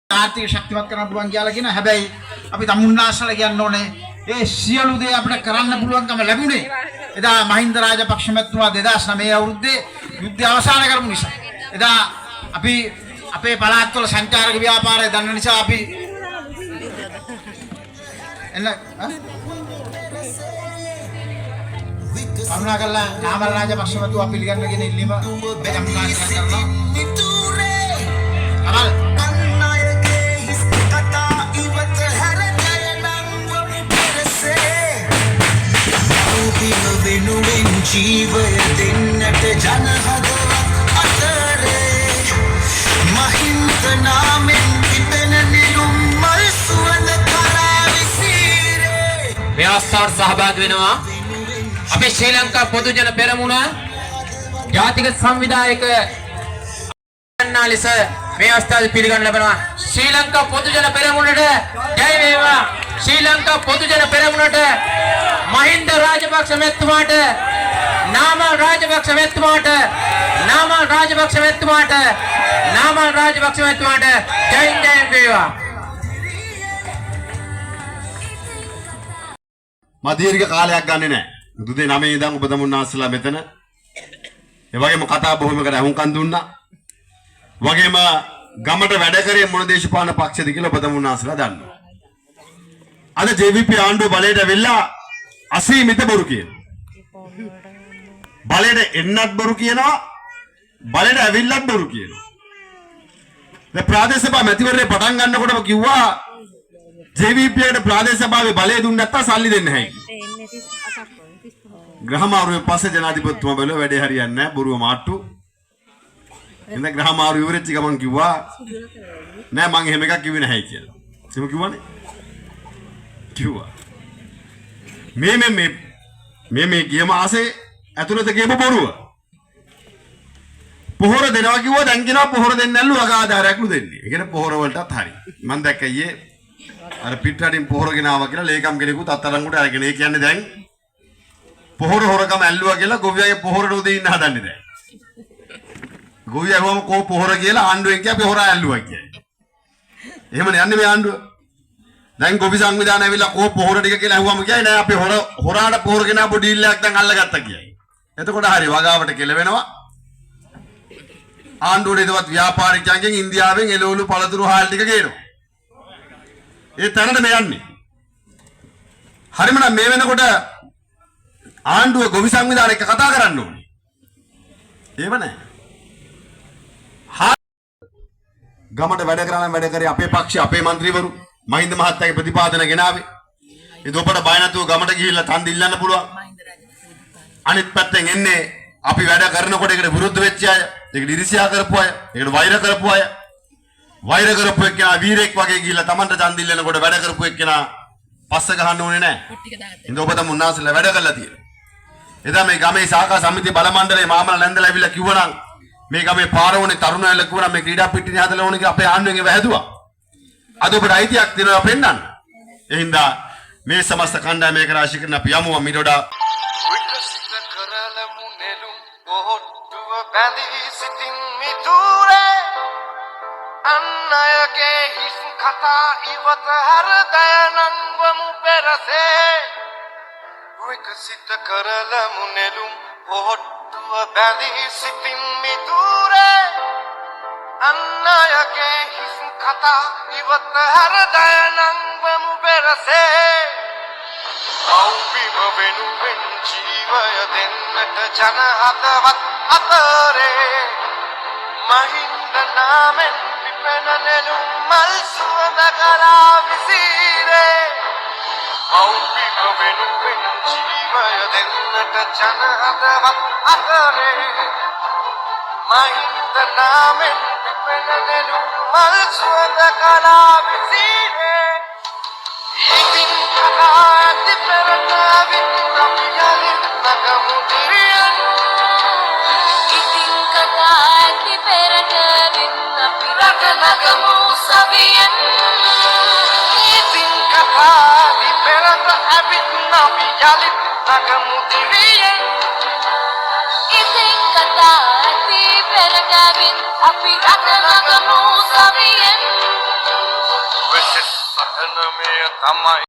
ආර්ථික ශක්තිමත් කරන්න පුළුවන් කියලා කියන හැබැයි අපි තමුන්නාසල කියන්න ඕනේ ඒ සියලු දේ අපිට කරන්න පුළුවන්කම ලැබුණේ එදා මහින්ද රාජපක්ෂ මැතිතුමා 2009 අවුරුද්දේ යුද්ධය අවසන් කරපු නිසා. එදා අපි අපේ පළාත්වල සංචාරක ව්‍යාපාරය දන්න නිසා අපි එන්න කරුණාකරලා නාමල් රාජපක්ෂ මැතිතුමා පිළිගන්නගෙන ඉල්ලීම තමුන්නාසල කරනවා. කමල් වෙනුවෙන් ජීවය දෙන්නට ජනහදවත් අතරේ මහින්ද නාමෙන් පිපෙන නිලුම් මල් සුවඳ කරා විසිරේ ව්‍යවස්ථාවට සහභාගී වෙනවා අපේ ශ්‍රී ලංකා පොදු ජන පෙරමුණ ජාතික සංවිධායක අන්නා ලෙස මේ අවස්ථාවේ පිළිගන්න ලබනවා. ශ්‍රී ලංකා පොදු ජන පෙරමුණට ජය වේවා. ශ්‍රී ලංකා පොදු ජන පෙරමුණට මහින්ද රාජපක්ෂ මැතිතුමාට නාමල් රාජපක්ෂ මැතිතුමාට නාමල් රාජපක්ෂ මැතිතුමාට නාමල් රාජපක්ෂ මැතිතුමාට ජය වේවා. මදීර්ඝ කාලයක් ගන්නෙ නැහැ. දුදේ 9 ඉඳන් ඔබ තමුන්නාසලා මෙතන. ඒ වගේම කතා බොහොමකට අහුම්කන් දුන්නා. වගේම ගමට වැඩ කරේ මොන දේශපාලන පක්ෂද කියලා ඔබ තමුන්නාසලා දන්නවා. අද ජේ.වී.පී ආණ්ඩුව බලයට වෙලා අසීමිත බොරු කියන. බලයට එන්නත් බොරු කියනවා. බලයට ඇවිල්ලත් බොරු කියනවා. දැන් ප්‍රාදේශ සභා මැතිවරණේ පටන් ගන්නකොටම කිව්වා ජේ.වී.පීට ප්‍රාදේශ සභාවේ බලය දුන්නේ නැත්තම් සල්ලි දෙන්න නැහැ කියලා. ග්‍රහමාරුවේ පස්සේ ජනාධිපතිතුමා බැලුවා වැඩේ හරියන්නේ නැහැ බොරුව මාට්ටු. එන්න ග්‍රහමාරු ඉවරෙච්ච ගමන් කිව්වා නෑ මං එහෙම එකක් කිව්වේ නැහැ කියලා. එහෙම කිව්වනේ. කිව්වා. මේ ගියම ආසේ ඇතුළත ගියම බොරුව. පොහොර දෙනවා කිව්වා දැන් කියනවා පොහොර දෙන්නේ නැල්ලු අගාධාරයක්ලු දෙන්නේ. ඒ කියන්නේ පොහොර වලටත් හරි. මම දැක්ක ඊයේ අර පිටරටින් පොහොර ගෙනාවා කියලා ලේකම් කෙනෙකුත් අත්අඩංගුවට අරගෙන. ඒ කියන්නේ දැන් පොහොර හොරකම ඇල්ලුවා කියලා ගොවියාගේ පොහොර රෝදේ ඉන්න හදන්නේ දැන්. ගොවියා වම කෝ පොහොර කියලා ආණ්ඩුවෙන් කිය අපි හොරා ඇල්ලුවා කියන්නේ. එහෙමනේ යන්නේ මේ ආණ්ඩුව. දැන් ගොවි සංවිධානය ඇවිල්ලා කෝ පොහොර ටික කියලා අහුවම කියයි නෑ අපි හොරාට පොහොර ගෙනාපු ඩීල් එකක් දැන් අල්ලගත්තා කියයි. එතකොට හරි වගාවට කෙලවෙනවා. ආණ්ඩුවේ ඉදවත් ව්‍යාපාරිකයන්ගෙන් ඉන්දියාවෙන් එළවලු පළතුරු හාල් ටික ගේනවා. ඒ තැනට මේ යන්නේ. හරිම නම් මේ වෙනකොට ආණ්ඩුව ගොවි සංවිධානය එක්ක කතා කරන්න ඕනේ. ඒව නෑ. ගමට වැඩ කරන වැඩ කරේ අපේ පක්ෂයේ අපේ മന്ത്രിවරු මහින්ද මහත්තයාගේ ප්‍රතිපාදන ගෙනාවේ. ඒ දොපට බය නැතුව ගමට ගිහිල්ලා තන්දි ඉල්ලන්න පුළුවන්. අනිත් පැත්තෙන් එන්නේ අපි වැඩ කරනකොට ඒකට විරුද්ධ වෙච්ච අය, ඒකට ඉරිසියා කරපු අය, ඒකට වෛර කරපු අය. වෛර කරපු එක්කෙනා වීරෙක් වගේ ගිහිල්ලා Tamanට තන්දි ඉල්ලනකොට වැඩ කරපු එක්කෙනා පස්ස ගහන්න ඕනේ නැහැ. ඉතින් ඔබ තම උන්නාසලා වැඩ කරලා තියෙනවා. එදා මේ ගමේ සාකා සමිතිය බල මණ්ඩලයේ මාමල නැන්දලා ඇවිල්ලා කිව්වනම් මේ ගමේ පාරවනේ තරුණයල කිව්වනම් මේ ක්‍රීඩා පිටිනේ හදලා ඕනේ කියලා අපේ ආණ්ඩුවෙන් ඒව හැදුවා. අද ඔබට අයිතියක් දෙනවා පෙන්නන්න. ඒ හින්දා මේ සමස්ත කණ්ඩායම එක රාශි කරන අපි යමු මිට වඩා විකසිත කරලමු නෙළුම් ඔහොට්ටුව බැඳී සිටින් මිතුරේ අන්නයගේ හිස් කතා ඉවත හැර දයනන්වමු පෙරසේ විකසිත කරලමු නෙළුම් ඔහොට්ටුව බැඳී සිටින් මිතුරේ අන්නයගේ හිස් කතා ඉවත හැර දයනන්වමු පෙරසේ අවුබිම වෙනුවෙන් ජීවය දෙන්නට ජනහදවත් අතරේ මහින්ද නාමෙන් පිපෙන නෙළුම් මල් සුවඳ කරා විසිරේ අවුබිම වෙනුවෙන් ජීවය දෙන්නට ජනහදවත් අතරේ මහින්ද නාමෙන් පිපෙන නෙළුම් මල් සුවඳ කරා විසිරේ ඉතින් කතා ඇති පෙරට ඇවිත් අපි යලිත් නගමු දිරියන් ඉතින් කතා ඇති පෙරට ඇවිත් අපි රට නගමු සවියෙන් ඉතින් කතා ඇති පෙරට ඇවිත් අපි යලිත් නගමු දිරියන් ඉතින් කතා ඇති පෙරට ඇවිත් අපි රට නගමු සවියෙන් සාධනමය තමයි